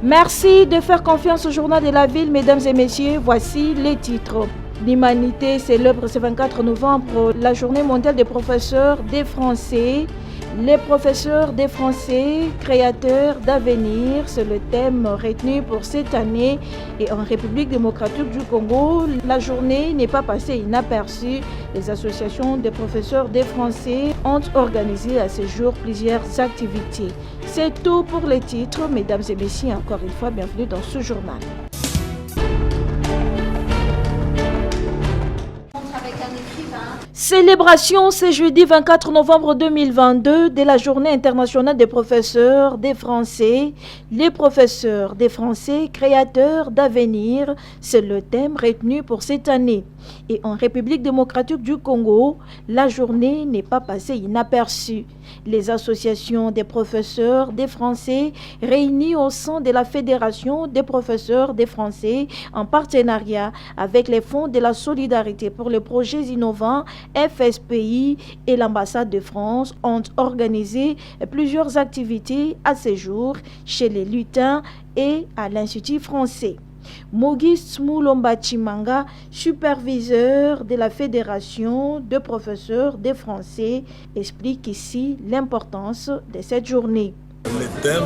Merci de faire confiance au journal de la ville, mesdames et messieurs. Voici les titres. L'humanité célèbre ce 24 novembre la journée mondiale des professeurs des Français. Les professeurs des Français, créateurs d'avenir, c'est le thème retenu pour cette année. Et en République démocratique du Congo, la journée n'est pas passée inaperçue. Les associations des professeurs des Français ont organisé à ce jour plusieurs activités. C'est tout pour les titres. Mesdames et messieurs, encore une fois, bienvenue dans ce journal. Célébration ce jeudi 24 novembre 2022 de la journée internationale des professeurs des Français. Les professeurs des Français, créateurs d'avenir, c'est le thème retenu pour cette année. Et en République démocratique du Congo, la journée n'est pas passée inaperçue. Les associations des professeurs des Français réunies au sein de la Fédération des professeurs des Français en partenariat avec les fonds de la solidarité pour les projets innovants FSPI et l'ambassade de France ont organisé plusieurs activités à ce jour chez les lutins et à l'Institut français. Mogis Moulomba Chimanga, superviseur de la Fédération de professeurs des Français, explique ici l'importance de cette journée. Le thème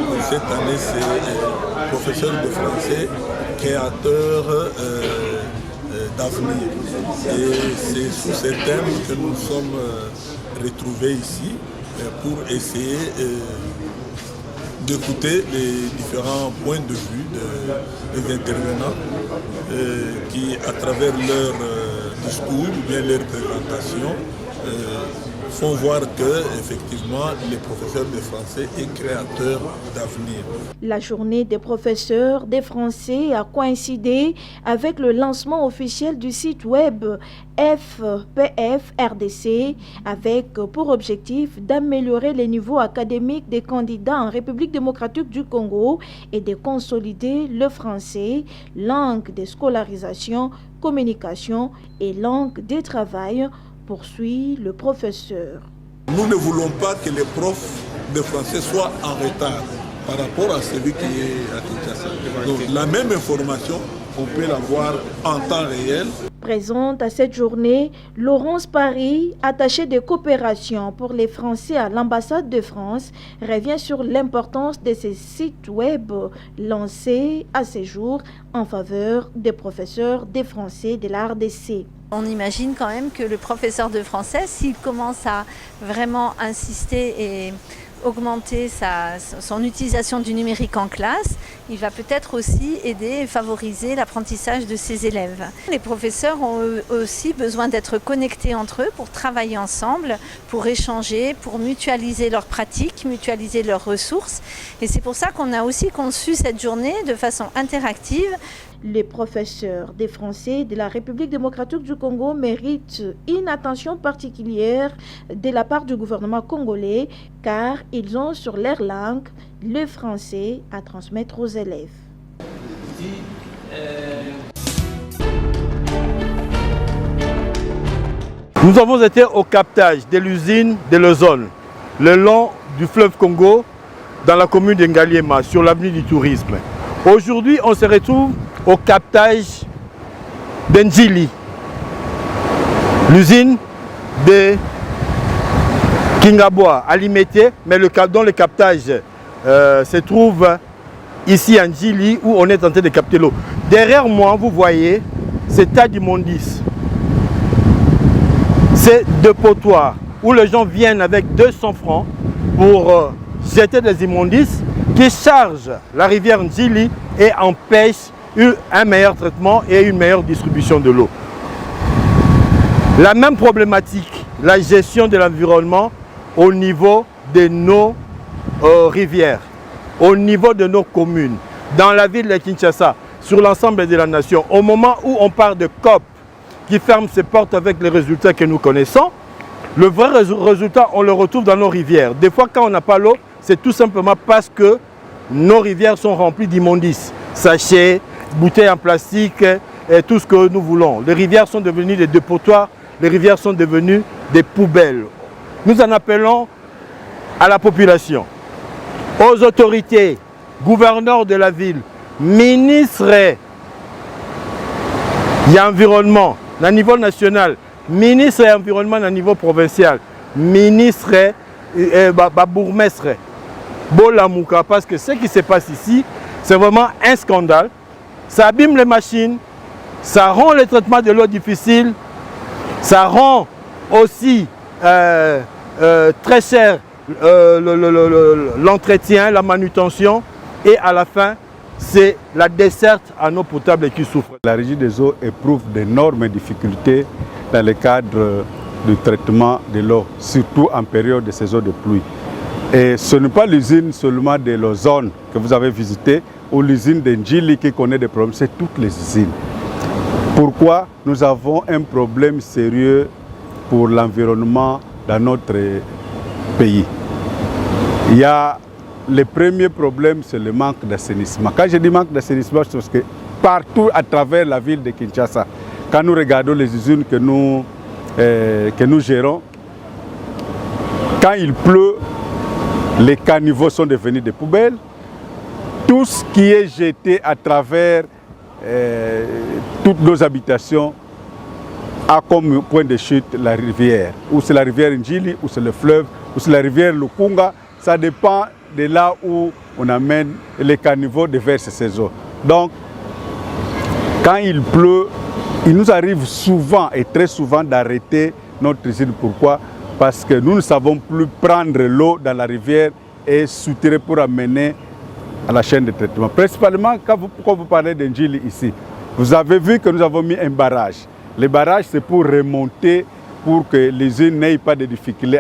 pour cette année, c'est professeur de français, créateur d'avenir. Et c'est sous ce thème que nous sommes retrouvés ici pour essayer d'écouter les différents points de vue des intervenants qui, à travers leur discours ou bien leur présentation, font voir que, effectivement, les professeurs de français sont créateurs d'avenir. La journée des professeurs des Français a coïncidé avec le lancement officiel du site web FPF RDC avec pour objectif d'améliorer les niveaux académiques des candidats en République démocratique du Congo et de consolider le français, langue de scolarisation, communication et langue de travail, poursuit le professeur. Nous ne voulons pas que les profs de français soient en retard par rapport à celui qui est à Kinshasa. Donc la même information, on peut l'avoir en temps réel. Présente à cette journée, Laurence Paris, attachée de coopération pour les Français à l'ambassade de France, revient sur l'importance de ces sites web lancés à ce jour en faveur des professeurs des Français de la RDC. On imagine quand même que le professeur de français, s'il commence à vraiment insister et augmenter son utilisation du numérique en classe, il va peut-être aussi aider et favoriser l'apprentissage de ses élèves. Les professeurs ont aussi besoin d'être connectés entre eux pour travailler ensemble, pour échanger, pour mutualiser leurs pratiques, mutualiser leurs ressources. Et c'est pour ça qu'on a aussi conçu cette journée de façon interactive. Les professeurs des Français de la République démocratique du Congo méritent une attention particulière de la part du gouvernement congolais car ils ont sur leur langue le français à transmettre aux élèves. Nous avons été au captage de l'usine de l'ozone le long du fleuve Congo dans la commune de Ngaliema sur l'avenue du tourisme. Aujourd'hui, on se retrouve au captage d'Ndjili, l'usine de Kingaboa, alimentée, mais dont le captage se trouve ici à Ndjili où on est en train de capter l'eau. Derrière moi, vous voyez, c'est tas d'immondices. C'est deux potoirs où les gens viennent avec 200 francs pour jeter des immondices qui chargent la rivière Ndjili et empêchent un meilleur traitement et une meilleure distribution de l'eau. La même problématique, la gestion de l'environnement au niveau de nos rivières, au niveau de nos communes, dans la ville de Kinshasa, sur l'ensemble de la nation. Au moment où on parle de COP qui ferme ses portes avec les résultats que nous connaissons, le vrai résultat, on le retrouve dans nos rivières. Des fois, quand on n'a pas l'eau, c'est tout simplement parce que nos rivières sont remplies d'immondices, sachets, bouteilles en plastique et tout ce que nous voulons. Les rivières sont devenues des dépotoirs, les rivières sont devenues des poubelles. Nous en appelons à la population, aux autorités gouverneur de la ville, ministre de l'environnement au niveau national, ministre de l'environnement au niveau provincial, ministre bourgmestre, Bolamouka, parce que ce qui se passe ici, c'est vraiment un scandale. Ça abîme les machines, ça rend le traitement de l'eau difficile, ça rend aussi très cher l'entretien, la manutention, et à la fin, c'est la desserte en eau potable qui souffre. La Régie des eaux éprouve d'énormes difficultés dans le cadre du traitement de l'eau, surtout en période de saison de pluie. Et ce n'est pas l'usine seulement de l'Ozone que vous avez visitée ou l'usine de Njili qui connaît des problèmes, c'est toutes les usines. Pourquoi nous avons un problème sérieux pour l'environnement dans notre pays? Il y a le premier problème, c'est le manque d'assainissement. Quand je dis manque d'assainissement, c'est parce que partout à travers la ville de Kinshasa, quand nous regardons les usines que nous gérons, quand il pleut, les caniveaux sont devenus des poubelles. Tout ce qui est jeté à travers toutes nos habitations a comme point de chute la rivière. Ou c'est la rivière Njili, ou c'est le fleuve, ou c'est la rivière Lukunga. Ça dépend de là où on amène les caniveaux de vers ces eaux. Donc, quand il pleut, il nous arrive souvent et très souvent d'arrêter notre usine. Pourquoi? Parce que nous ne savons plus prendre l'eau dans la rivière et soutirer pour amener à la chaîne de traitement. Principalement, quand vous parlez de Njili ici, vous avez vu que nous avons mis un barrage. Le barrage, c'est pour remonter, pour que l'usine n'ait pas de difficultés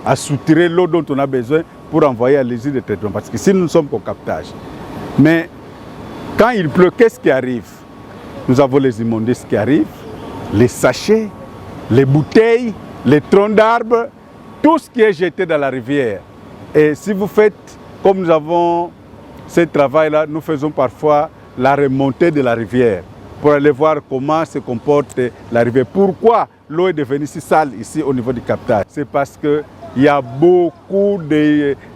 à soutirer l'eau dont on a besoin pour envoyer à l'usine de traitement. Parce que si nous ne sommes qu'au captage. Mais quand il pleut, qu'est-ce qui arrive? Nous avons les immondices qui arrivent, les sachets, les bouteilles, les troncs d'arbres, tout ce qui est jeté dans la rivière. Et si vous faites, comme nous avons ce travail-là, nous faisons parfois la remontée de la rivière pour aller voir comment se comporte la rivière. Pourquoi l'eau est devenue si sale ici au niveau du captage? C'est parce qu'il y a beaucoup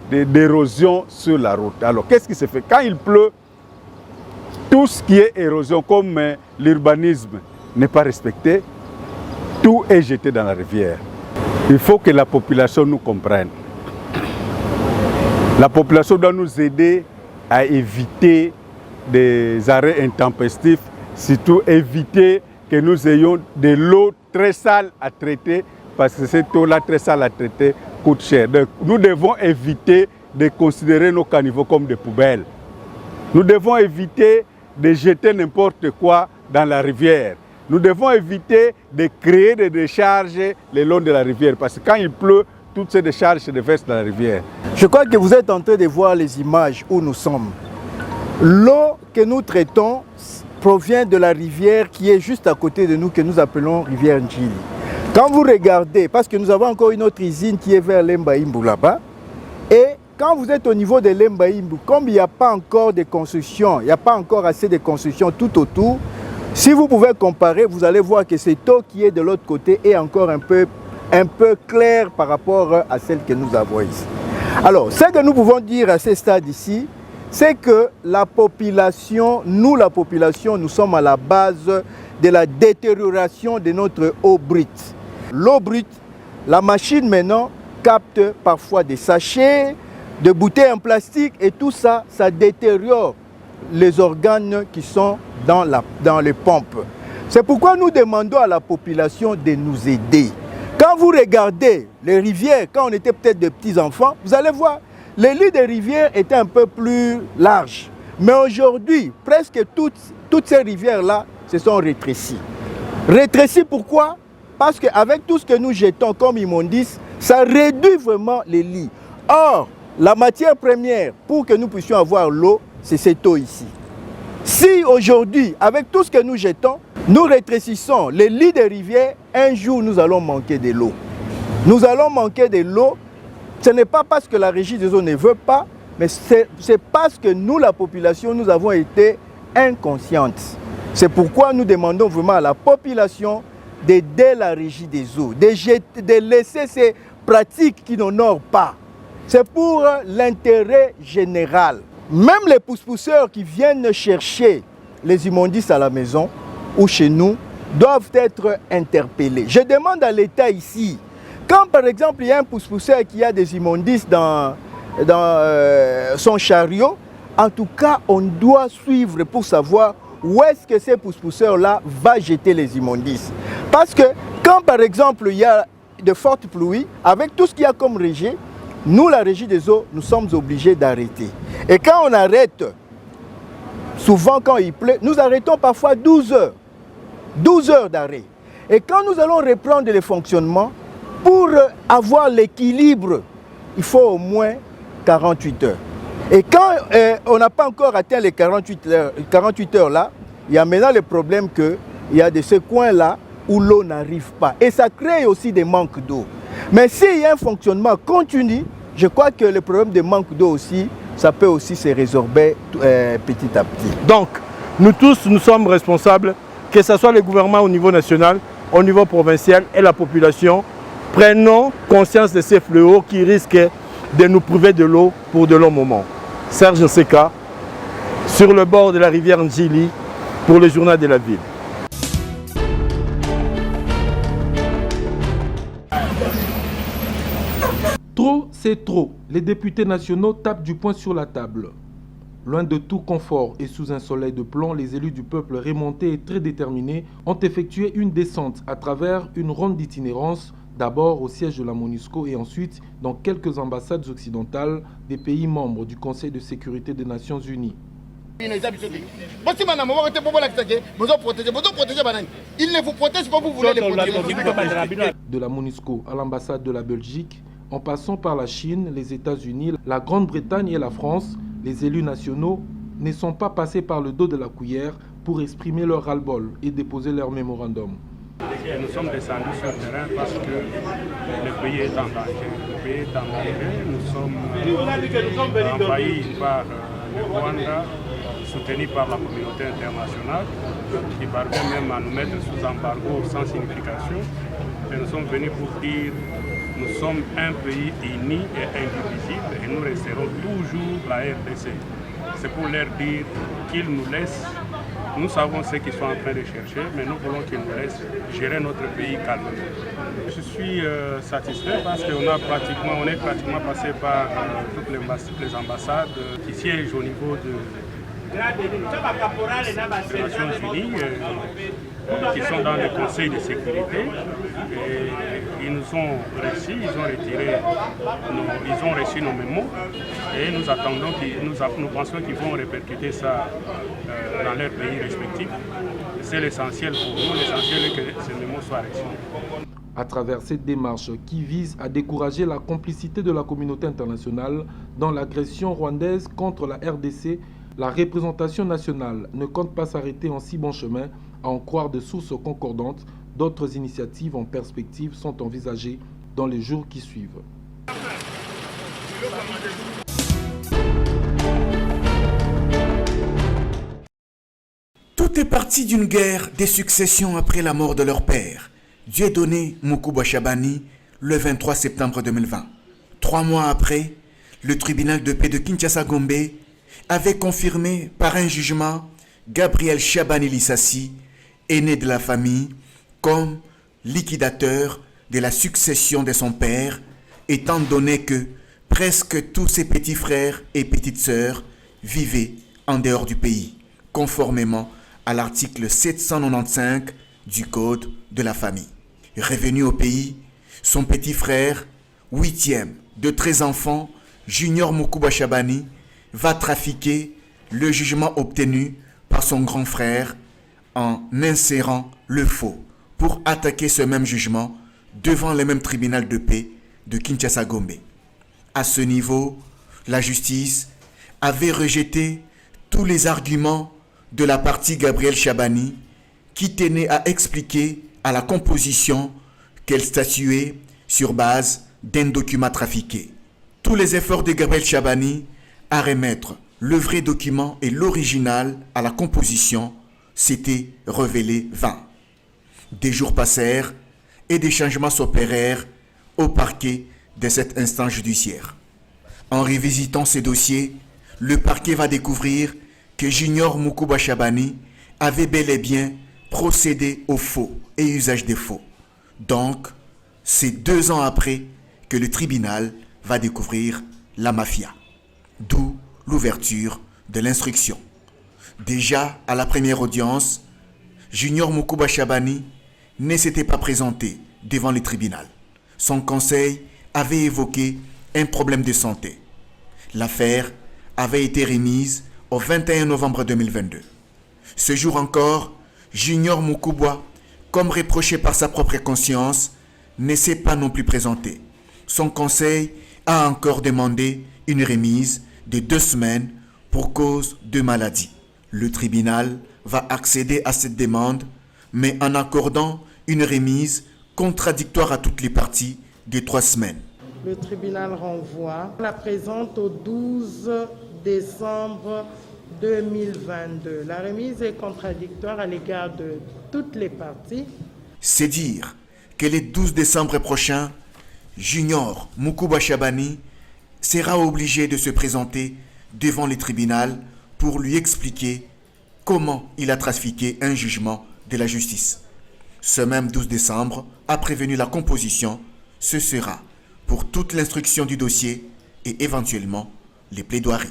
d'érosion sur la route. Alors, qu'est-ce qui se fait? Quand il pleut, tout ce qui est érosion, comme l'urbanisme n'est pas respecté, tout est jeté dans la rivière. Il faut que la population nous comprenne. La population doit nous aider à éviter des arrêts intempestifs, surtout éviter que nous ayons de l'eau très sale à traiter, parce que cette eau-là très sale à traiter coûte cher. Donc, nous devons éviter de considérer nos caniveaux comme des poubelles. Nous devons éviter de jeter n'importe quoi dans la rivière. Nous devons éviter de créer des décharges le long de la rivière, parce que quand il pleut, toutes ces décharges se déversent dans la rivière. Je crois que vous êtes en train de voir les images où nous sommes. L'eau que nous traitons provient de la rivière qui est juste à côté de nous, que nous appelons rivière Njili. Quand vous regardez, parce que nous avons encore une autre usine qui est vers Lemba-Imbu là-bas, et quand vous êtes au niveau de Lemba-Imbu, comme il n'y a pas encore de construction, il n'y a pas encore assez de construction tout autour, si vous pouvez comparer, vous allez voir que cette eau qui est de l'autre côté est encore un peu claire par rapport à celle que nous avons ici. Alors, ce que nous pouvons dire à ce stade ici, c'est que la population, nous sommes à la base de la détérioration de notre eau brute. L'eau brute, la machine maintenant capte parfois des sachets, des bouteilles en plastique et tout ça, ça détériore les organes qui sont dans les pompes. C'est pourquoi nous demandons à la population de nous aider. Quand vous regardez les rivières, quand on était peut-être des petits enfants, vous allez voir, les lits des rivières étaient un peu plus larges. Mais aujourd'hui, presque toutes ces rivières-là se sont rétrécies. Rétrécies pourquoi? Parce qu'avec tout ce que nous jetons comme immondices, ça réduit vraiment les lits. Or, la matière première pour que nous puissions avoir l'eau, c'est cette eau ici. Si aujourd'hui, avec tout ce que nous jetons, nous rétrécissons les lits des rivières, un jour nous allons manquer de l'eau. Nous allons manquer de l'eau. Ce n'est pas parce que la Régie des eaux ne veut pas, mais c'est parce que nous, la population, nous avons été inconscientes. C'est pourquoi nous demandons vraiment à la population d'aider la Régie des eaux, de laisser ces pratiques qui n'honorent pas. c'est pour l'intérêt général. Même les pousse-pousseurs qui viennent chercher les immondices à la maison ou chez nous doivent être interpellés. Je demande à l'État ici, quand par exemple il y a un pousse-pousseur qui a des immondices dans son chariot, en tout cas on doit suivre pour savoir où est-ce que ces pousse-pousseurs-là vont jeter les immondices. Parce que quand par exemple il y a de fortes pluies, avec tout ce qu'il y a comme rejet, nous la régie des eaux, nous sommes obligés d'arrêter. Et quand on arrête, souvent quand il pleut, nous arrêtons parfois 12 heures. 12 heures d'arrêt. Et quand nous allons reprendre le fonctionnement, pour avoir l'équilibre, il faut au moins 48 heures. Et quand on n'a pas encore atteint les 48 heures là, il y a maintenant le problème qu'il y a de ces coins-là où l'eau n'arrive pas. Et ça crée aussi des manques d'eau. Mais s'il y a un fonctionnement continu, je crois que le problème de manque d'eau aussi, ça peut aussi se résorber petit à petit. Donc, nous tous, nous sommes responsables, que ce soit le gouvernement au niveau national, au niveau provincial et la population, prenons conscience de ces fléaux qui risquent de nous priver de l'eau pour de longs moments. Serge Nseka, sur le bord de la rivière Njili, pour le journal de la ville. Trop, c'est trop. Les députés nationaux tapent du poing sur la table. Loin de tout confort et sous un soleil de plomb, les élus du peuple remontés et très déterminés ont effectué une descente à travers une ronde d'itinérance, d'abord au siège de la MONUSCO et ensuite dans quelques ambassades occidentales des pays membres du Conseil de sécurité des Nations Unies. Il ne vous protège pas, vous voulez les protéger. De la MONUSCO à l'ambassade de la Belgique, en passant par la Chine, les États-Unis, la Grande-Bretagne et la France, les élus nationaux ne sont pas passés par le dos de la cuillère pour exprimer leur ras-le-bol et déposer leur mémorandum. Nous sommes descendus sur le terrain parce que le pays est en danger. Le pays est en danger. Nous sommes envahis par le Rwanda, soutenu par la communauté internationale, qui parvient même à nous mettre sous embargo sans signification. Et nous sommes venus pour dire nous sommes un pays uni et indivisible et nous resterons toujours la RDC. C'est pour leur dire qu'ils nous laissent. Nous savons ce qu'ils sont en train de chercher, mais nous voulons qu'ils nous laissent gérer notre pays calmement. Je suis satisfait parce qu'on est pratiquement passé par toutes les ambassades qui siègent au niveau des Nations Unies, qui sont dans le Conseil de sécurité. Et ils nous ont reçus, ils ont reçu nos mémos et nous attendons, nous pensons qu'ils vont répercuter ça dans leurs pays respectifs. C'est l'essentiel pour nous, l'essentiel est que ces mémos soient reçus. À travers cette démarche qui vise à décourager la complicité de la communauté internationale dans l'agression rwandaise contre la RDC, la représentation nationale ne compte pas s'arrêter en si bon chemin. À en croire de sources concordantes, d'autres initiatives en perspective sont envisagées dans les jours qui suivent. Tout est parti d'une guerre des successions après la mort de leur père, Dieudonné Mukuba Chabani, le 23 septembre 2020. 3 mois après, le tribunal de paix de Kinshasa-Gombe avait confirmé par un jugement Gabriel Chabani Lissassi, aîné de la famille, comme liquidateur de la succession de son père, étant donné que presque tous ses petits frères et petites sœurs vivaient en dehors du pays, conformément à l'article 795 du Code de la famille. Revenu au pays, son petit frère, 8e de 13 enfants, Junior Mukuba Chabani, va trafiquer le jugement obtenu par son grand frère en insérant le faux pour attaquer ce même jugement devant le même tribunal de paix de Kinshasa-Gombe. À ce niveau, la justice avait rejeté tous les arguments de la partie Gabriel Chabani qui tenait à expliquer à la composition qu'elle statuait sur base d'un document trafiqué. Tous les efforts de Gabriel Chabani à remettre le vrai document et l'original à la composition s'étaient révélés vains. Des jours passèrent et des changements s'opérèrent au parquet de cette instance judiciaire. En revisitant ces dossiers, le parquet va découvrir que Junior Mukuba Shabani avait bel et bien procédé au faux et usage des faux. Donc, c'est 2 ans après que le tribunal va découvrir la mafia. D'où l'ouverture de l'instruction. Déjà à la première audience, Junior Mukuba Shabani ne s'était pas présenté devant le tribunal. Son conseil avait évoqué un problème de santé. L'affaire avait été remise au 21 novembre 2022. Ce jour encore, Junior Mukuba, comme reproché par sa propre conscience, ne s'est pas non plus présenté. Son conseil a encore demandé une remise de 2 semaines pour cause de maladie. Le tribunal va accéder à cette demande, mais en accordant une remise contradictoire à toutes les parties de 3 semaines. Le tribunal renvoie la présente au 12 décembre 2022. La remise est contradictoire à l'égard de toutes les parties. C'est dire que le 12 décembre prochain, Junior Mukuba Shabani sera obligé de se présenter devant le tribunal pour lui expliquer comment il a trafiqué un jugement de la justice. Ce même 12 décembre a prévenu la composition. Ce sera pour toute l'instruction du dossier et éventuellement les plaidoiries.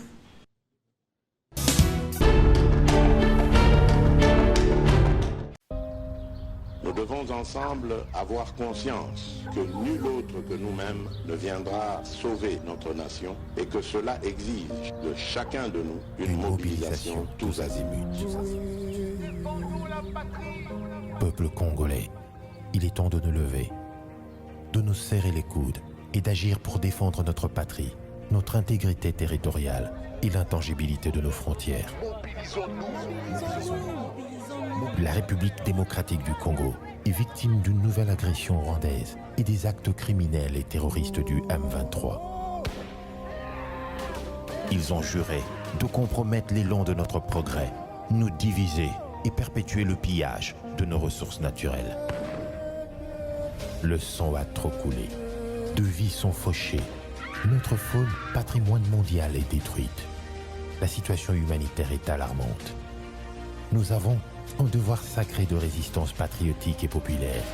Nous devons ensemble avoir conscience que nul autre que nous-mêmes ne viendra sauver notre nation et que cela exige de chacun de nous une mobilisation tous azimuts. Peuple congolais, il est temps de nous lever, de nous serrer les coudes et d'agir pour défendre notre patrie, notre intégrité territoriale et l'intangibilité de nos frontières. La République démocratique du Congo est victime d'une nouvelle agression rwandaise et des actes criminels et terroristes du M23. Ils ont juré de compromettre l'élan de notre progrès, nous diviser et perpétuer le pillage de nos ressources naturelles. Le sang a trop coulé, 2 vies sont fauchées, notre faune, patrimoine mondial, est détruite. La situation humanitaire est alarmante. Nous avons un devoir sacré de résistance patriotique et populaire.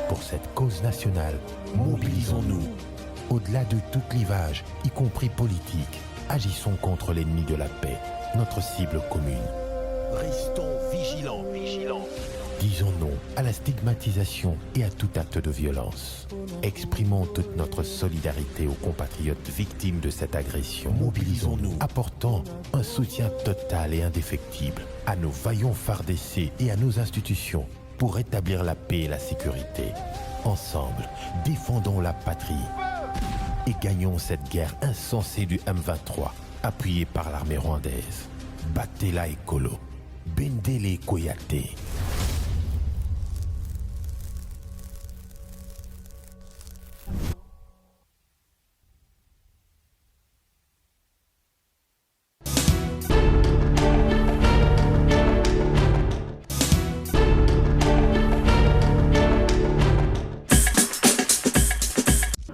Pour cette cause nationale, mobilisons-nous. Au-delà de tout clivage, y compris politique, agissons contre l'ennemi de la paix, notre cible commune. Restons vigilants. Disons non à la stigmatisation et à tout acte de violence. Exprimons toute notre solidarité aux compatriotes victimes de cette agression. Mobilisons-nous, apportant un soutien total et indéfectible à nos vaillants FARDC et à nos institutions pour rétablir la paix et la sécurité. Ensemble, défendons la patrie et gagnons cette guerre insensée du M23, appuyée par l'armée rwandaise. Battez-la Ekolo, Bendele Koyate.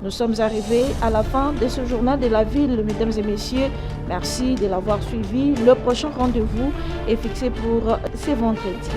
Nous sommes arrivés à la fin de ce journal de la ville, mesdames et messieurs. Merci de l'avoir suivi. Le prochain rendez-vous est fixé pour ce vendredi.